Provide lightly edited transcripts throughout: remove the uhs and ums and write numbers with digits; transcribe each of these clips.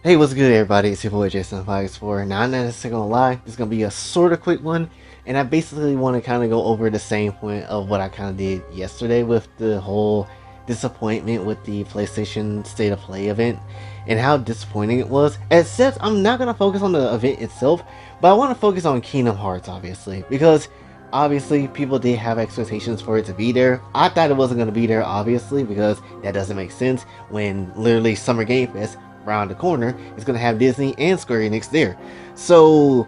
Hey, what's good, everybody? It's your boy Jason5X4. Now, I'm not necessarily gonna lie, this is gonna be a sort of quick one, and I basically want to kind of go over the same point of what I kind of did yesterday with the whole disappointment with the PlayStation State of Play event and how disappointing it was. Except, I'm not gonna focus on the event itself, but I want to focus on Kingdom Hearts, obviously, because obviously people did have expectations for it to be there. I thought it wasn't gonna be there, obviously, because that doesn't make sense when literally Summer Game Fest around the corner is going to have Disney and Square Enix there. So,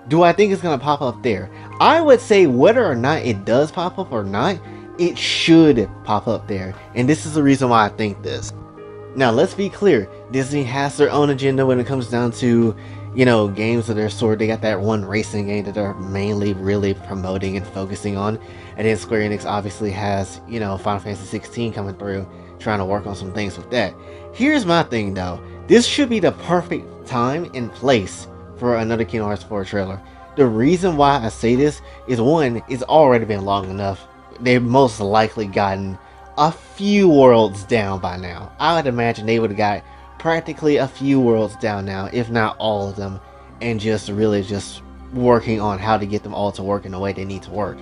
do I think it's going to pop up there? I would say whether or not it does pop up or not, it should pop up there. And this is the reason why I think this. Now, let's be clear. Disney has their own agenda when it comes down to, games of their sort. They got that one racing game that they're mainly really promoting and focusing on. And then Square Enix obviously has, Final Fantasy 16 coming through, trying to work on some things with that. Here's my thing though. This should be the perfect time and place for another Kingdom Hearts 4 trailer. The reason why I say this is one, it's already been long enough. They've most likely gotten a few worlds down by now. I would imagine they would have got practically a few worlds down now, if not all of them, and just really just working on how to get them all to work in the way they need to work.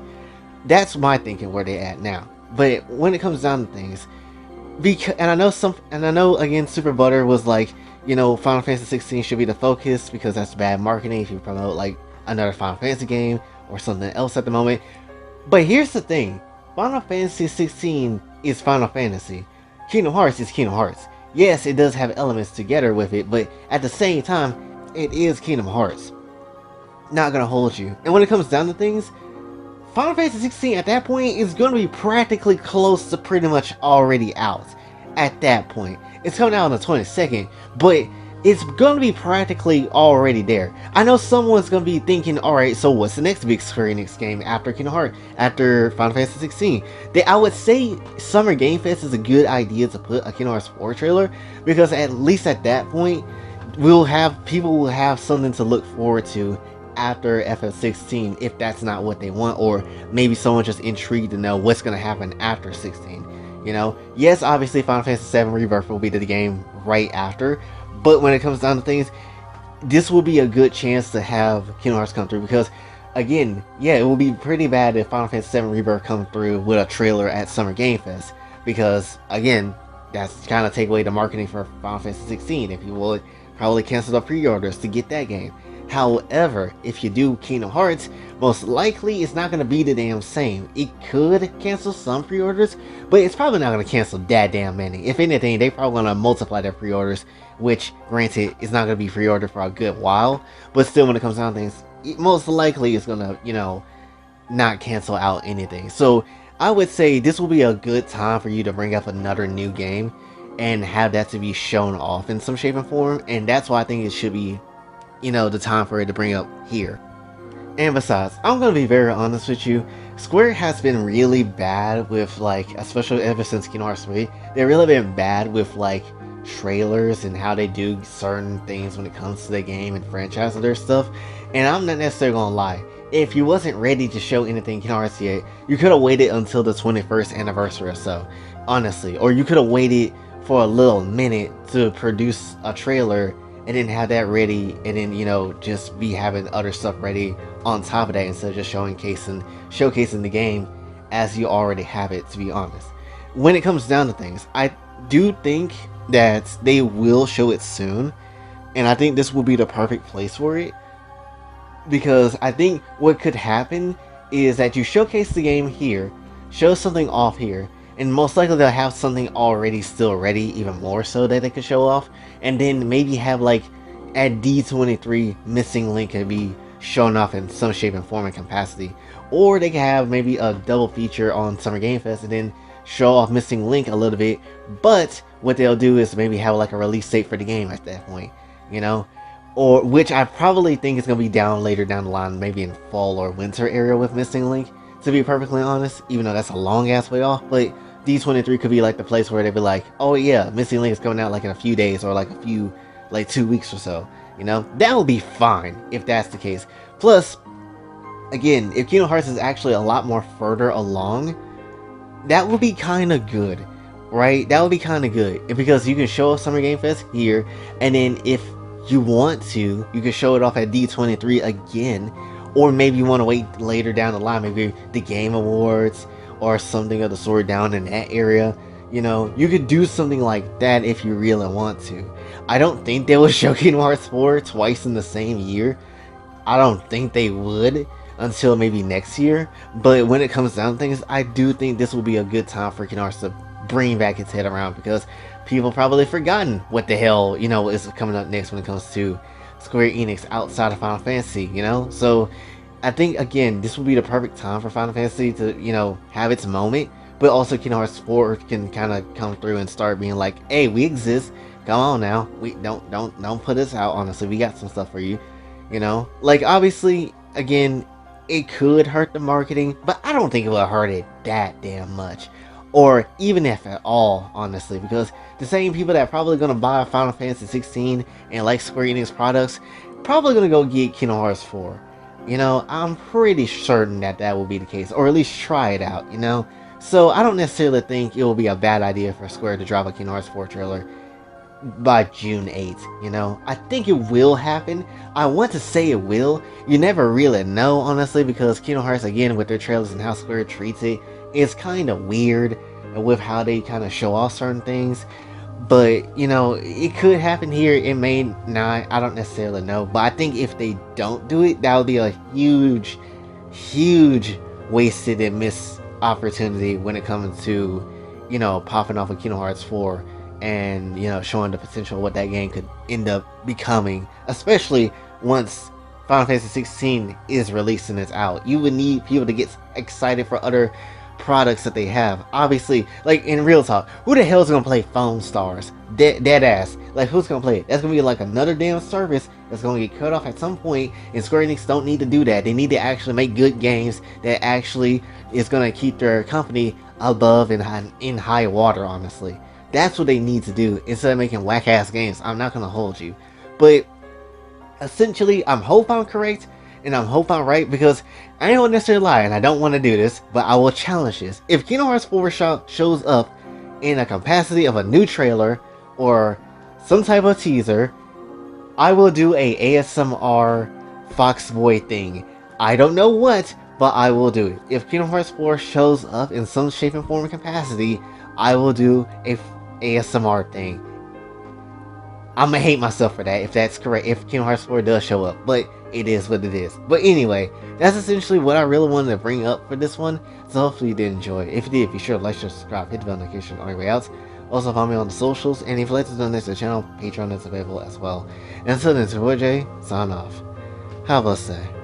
That's my thinking where they're at now. But when it comes down to things, and I know again, Super Butter was like, Final Fantasy 16 should be the focus because that's bad marketing if you promote like another Final Fantasy game or something else at the moment. But here's the thing, Final Fantasy 16 is Final Fantasy. Kingdom Hearts is Kingdom Hearts. Yes, it does have elements together with it, but at the same time, it is Kingdom Hearts. Not gonna hold you. And when it comes down to things, Final Fantasy 16 at that point is going to be practically close to pretty much already out. At that point, it's coming out on the 22nd, but it's going to be practically already there. I know someone's going to be thinking, alright, so what's the next big Square Enix game after Kingdom Hearts, after Final Fantasy 16? I would say Summer Game Fest is a good idea to put a Kingdom Hearts 4 trailer, because at least at that point, people will have something to look forward to after FF16 if that's not what they want, or maybe someone just intrigued to know what's going to happen after 16. Yes, obviously Final Fantasy 7 Rebirth will be the game right after, but when it comes down to things, this will be a good chance to have Kingdom Hearts come through, because again, yeah, it will be pretty bad if Final Fantasy 7 Rebirth comes through with a trailer at Summer Game Fest, because again, that's kind of take away the marketing for Final Fantasy 16, and people would probably cancel the pre-orders to get that game. However, if you do Kingdom Hearts, most likely it's not going to be the damn same. It could cancel some pre-orders, but it's probably not going to cancel that damn many. If anything, they probably going to multiply their pre-orders, which, granted, is not going to be pre-ordered for a good while, but still, when it comes down to things, most likely it's going to, not cancel out anything. So, I would say this will be a good time for you to bring up another new game and have that to be shown off in some shape and form, and that's why I think it should be the time for it to bring up here. And besides, I'm gonna be very honest with you, Square has been really bad with, like, especially ever since Kingdom Hearts 3, they've really been bad with, like, trailers and how they do certain things when it comes to the game and franchise and their stuff. And I'm not necessarily gonna lie, if you wasn't ready to show anything Kingdom Hearts yet, you could have waited until the 21st anniversary or so, honestly. Or you could have waited for a little minute to produce a trailer and then have that ready, and then just be having other stuff ready on top of that, instead of just showcasing the game as you already have it, to be honest. When it comes down to things, I do think that they will show it soon, and I think this will be the perfect place for it, because I think what could happen is that you showcase the game here, show something off here, and most likely they'll have something already still ready, even more so, that they could show off, and then maybe have, like, at D23, Missing Link could be shown off in some shape and form and capacity, or they could have maybe a double feature on Summer Game Fest and then show off Missing Link a little bit, but what they'll do is maybe have like a release date for the game at that point, or which I probably think is going to be later down the line, maybe in fall or winter area with Missing Link, to be perfectly honest, even though that's a long ass way off. But D23 could be like the place where they'd be like, oh yeah, Missing Link is coming out like in a few days, or like 2 weeks or so. That would be fine if that's the case. Plus, again, if Kingdom Hearts is actually a lot more further along, that would be kind of good, right? That would be kind of good because you can show off Summer Game Fest here, and then if you want to, you can show it off at D23 again, or maybe you want to wait later down the line, maybe the Game Awards or something of the sort down in that area. You know, you could do something like that if you really want to. I don't think they will show Kingdom Hearts 4 twice in the same year. I don't think they would until maybe next year. But when it comes down to things, I do think this will be a good time for Kingdom Hearts to bring back its head around because people probably forgotten what the hell, you know, is coming up next when it comes to Square Enix outside of Final Fantasy, you know? So I think, again, this will be the perfect time for Final Fantasy to, you know, have its moment. But also Kingdom Hearts 4 can kind of come through and start being like, hey, we exist. Come on now. We don't put us out, honestly. We got some stuff for you. You know? Like, obviously, again, it could hurt the marketing, but I don't think it will hurt it that damn much. Or even if at all, honestly, because the same people that are probably going to buy Final Fantasy 16 and like Square Enix products, probably going to go get Kingdom Hearts 4. You know, I'm pretty certain that that will be the case, or at least try it out, you know? So I don't necessarily think it will be a bad idea for Square to drop a Kingdom Hearts 4 trailer by June 8th, you know? I think it will happen. I want to say it will. You never really know, honestly, because Kingdom Hearts, again, with their trailers and how Square treats it, is kind of weird with how they kind of show off certain things. But, you know, it could happen here. It may not. I don't necessarily know. But I think if they don't do it, that would be a huge, huge wasted and missed opportunity when it comes to, you know, popping off of Kingdom Hearts 4 and, you know, showing the potential of what that game could end up becoming, especially once Final Fantasy 16 is released and it's out. You would need people to get excited for other products that they have. Obviously, like, in real talk, who the hell is gonna play Phone Stars? Dead ass. Like, who's gonna play it? That's gonna be like another damn service that's gonna get cut off at some point, and Square Enix don't need to do that. They need to actually make good games that actually is gonna keep their company above and in high water, honestly. That's what they need to do instead of making whack ass games. I'm not gonna hold you. But essentially, I'm hope I'm correct, and I'm hope I'm right, because I ain't gonna necessarily lie, and I don't want to do this, but I will challenge this. If Kingdom Hearts 4 shows up in a capacity of a new trailer or some type of teaser, I will do a ASMR Fox Boy thing. I don't know what, but I will do it. If Kingdom Hearts 4 shows up in some shape and form and capacity, I will do a ASMR thing. I'm gonna hate myself for that if that's correct, if Kingdom Hearts 4 does show up, but it is what it is. But anyway, that's essentially what I really wanted to bring up for this one, so hopefully you did enjoy. If you did, be sure to like, share, subscribe, hit the bell notification on your way out. Also follow me on the socials, and if you'd like to donate to the channel, Patreon is available as well. And until then, it's your boy Jay, sign off. Have a blessed day.